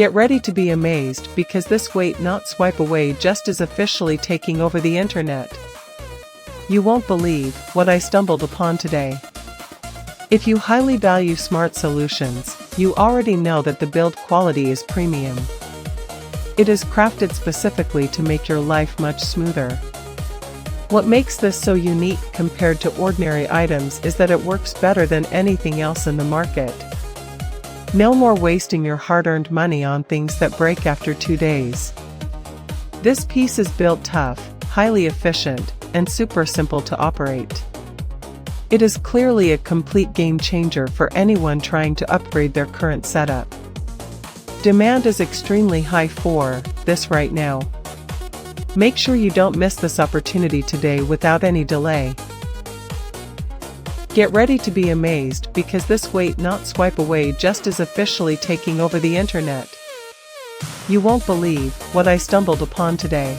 Get ready to be amazed because this wait not swipe away just is officially taking over the internet. You won't believe what I stumbled upon today. If you highly value smart solutions, you already know that the build quality is premium. It is crafted specifically to make your life much smoother. What makes this so unique compared to ordinary items is that it works better than anything else in the market. No more wasting your hard-earned money on things that break after 2 days. This piece is built tough, highly efficient, and super simple to operate. It is clearly a complete game changer for anyone trying to upgrade their current setup. Demand is extremely high for this right now. Make sure you don't miss this opportunity today without any delay. Get ready to be amazed because this wait not swipe away just is officially taking over the internet. You won't believe what I stumbled upon today.